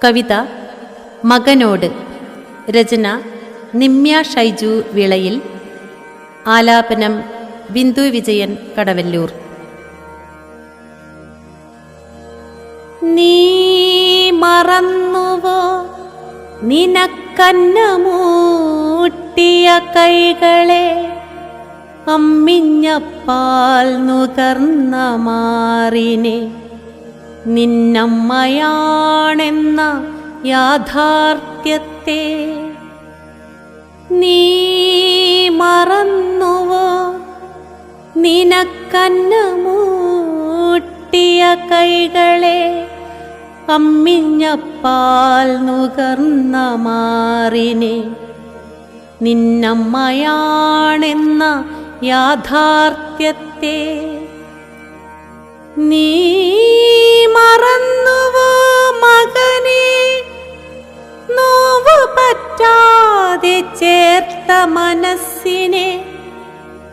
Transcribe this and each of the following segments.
കവിത മകനോട്. രചന നിമ്യ ഷൈജു വിളയിൽ. ആലാപനം ബിന്ദു വിജയൻ കടവല്ലൂർ. നീ മറന്നുവോ നിനക്കന്നമൂട്ടിയ കൈകളെ, അമ്മിഞ്ഞപ്പാൽ നുകർന്ന മാറിനെ, നിന്നമ്മയാണെന്ന യാഥാർത്ഥ്യത്തെ. നീ മറന്നുവോ നിനക്കന്നമൂട്ടിയ കൈകളെ, അമ്മിഞ്ഞപ്പാൽ നുകർന്ന മാറിനെ, നിന്നമ്മയാണെന്ന യാഥാർത്ഥ്യത്തെ. നീ മറന്നുവോ മകനെ നോവു പറ്റാതെ ചേർത്ത മനസ്സിനെ,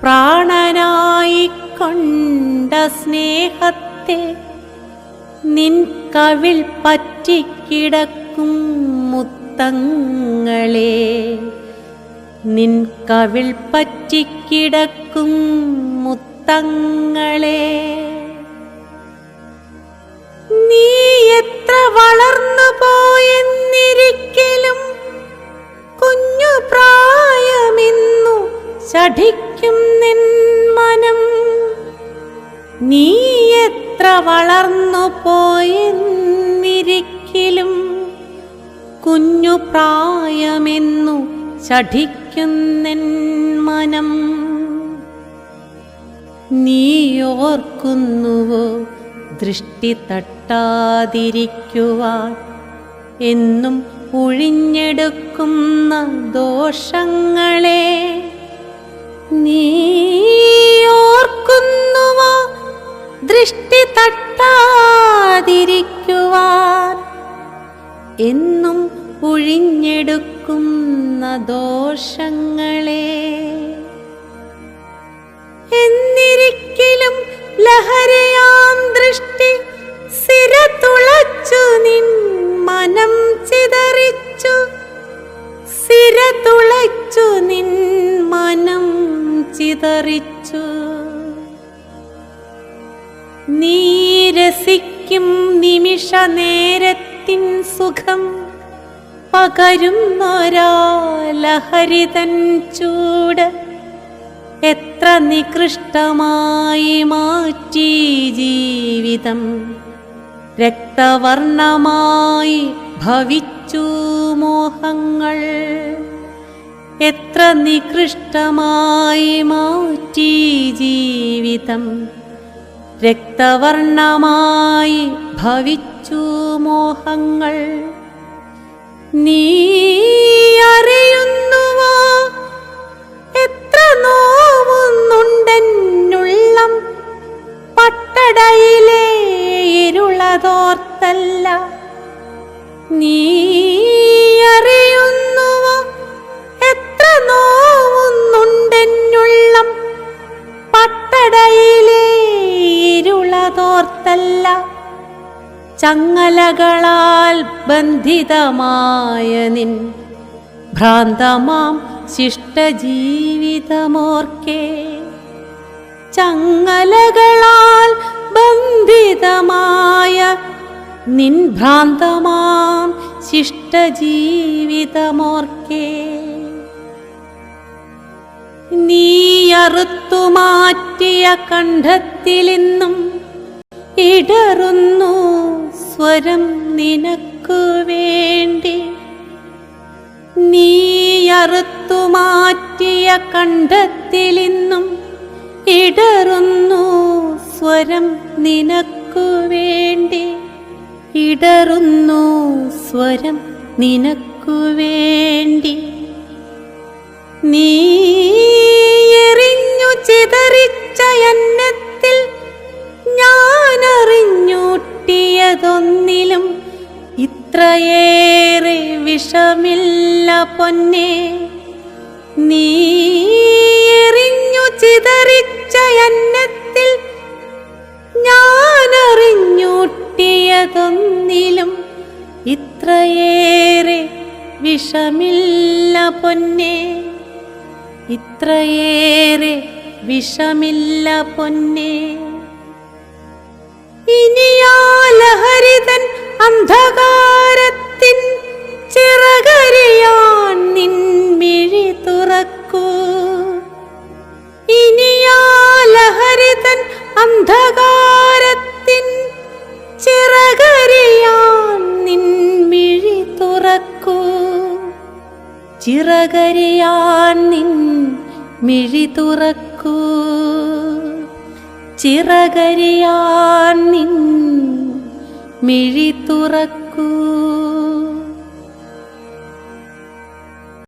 പ്രാണനായി കൊണ്ട സ്നേഹത്തെ, നിൻ കവിൾ പറ്റിക്കിടക്കും മുത്തങ്ങളെ, നിൻ കവിൾ പറ്റിക്കിടക്കും മുത്തങ്ങളെ. നീ എത്ര വളർന്നു പോയെന്നിരിക്കലും കുഞ്ഞു പ്രായമെന്നു ശഠിക്കും നിൻ മനം. നീ എത്ര വളർന്നു പോയെന്നിരിക്കലും കുഞ്ഞു പ്രായമെന്നു ശഠിക്കും നിൻ മനം. നീ ഓർക്കുന്നുവോ ദൃഷ്ടി തട്ടാതിരിക്കുവാൻ എന്നും ഒഴിഞ്ഞെടുക്കുന്ന ദോഷങ്ങളെ? നീ ഓർക്കുന്നുവോ ദൃഷ്ടി തട്ടാതിരിക്കുവാൻ എന്നും ഒഴിഞ്ഞെടുക്കുന്ന ദോഷങ്ങളെ? എന്നിരിക്കലും ലഹരിയാം ദൃഷ്ടി സിര തുളച്ചു നിൻ മനം ചിതറിച്ചു, സിര തുളച്ചു നിൻ മനം ചിതറിച്ചു. നീ രസിക്കും നിമിഷ നേരത്തിൻ സുഖം പകരുന്നൊരാ ലഹരിതൻ ചൂട് എത്ര നികൃഷ്ടമായി മാറ്റി ജീവിതം. രക്തവർണമായി ഭവിച്ചു മോഹങ്ങൾ, എത്ര നികൃഷ്ടമായി മാറ്റി ജീവിതം. രക്തവർണമായി ഭവിച്ചു മോഹങ്ങൾ. നീ അറിയുന്നുവോ എത്ര നോവുന്നുണ്ടെന്നുള്ളം, പട്ടടയിലെ ഇരുളതോർത്തല്ല. നീ അറിയുന്നുവോ എത്ര നോവുന്നുണ്ടെന്നുള്ളം, പട്ടടയിലെ ഇരുളതോർത്തല്ല. ചങ്ങലകളാൽ ബന്ധിതമായ നിൻ ഭ്രാന്തമാം ശിഷ്ടജീവിതമോർക്കെ, ചങ്ങലകളാൽ ബന്ധിതമായ നിൻ ഭ്രാന്തമാം ശിഷ്ടജീവിതമോർക്കെ. നീ അറുത്തുമാറ്റിയ കണ്ഠത്തിലിന്നും ഇടറുന്നു സ്വരം നിനക്കു വേണ്ടി. നീ അറുത്തുമാറ്റിയ കണ്ഠത്തിലിന്നും ഇടറുന്നു സ്വരം നിനക്കു വേണ്ടി, ഇടറുന്നു സ്വരം നിനക്കു വേണ്ടി. നീ എറിഞ്ഞു ചിതറിച്ച അന്നത്തിൽ ഞാനറിഞ്ഞൂട്ടിയതൊന്നിലും ഇത്രയേറെ വിഷമില്ല പൊന്നേ. നീ എറിഞ്ഞു ചിതറിച്ച അന്നത്തിൽ ഞാനറിഞ്ഞൂട്ടിയതൊന്നിലും ഇത്രയേറെ വിഷമില്ല പൊന്നേ, ഇത്രയേറെ വിഷമില്ല പൊന്നേ. ഇനിയാ ലഹരിതൻ അന്ധകാരത്തിൻ ചിറകരിയാൻ നിൻ മിഴി തുറക്കൂ. ഇനിയാ ലഹരിതൻ അന്ധകാരത്തിൻ ചിറകരിയാൻ നിൻ മിഴി തുറക്കൂ. ചിറകരിയാൻ നിൻ മിഴി തുറക്കൂ. ചിറകരിയാൻ നിൻ മിഴി തുറക്കൂ.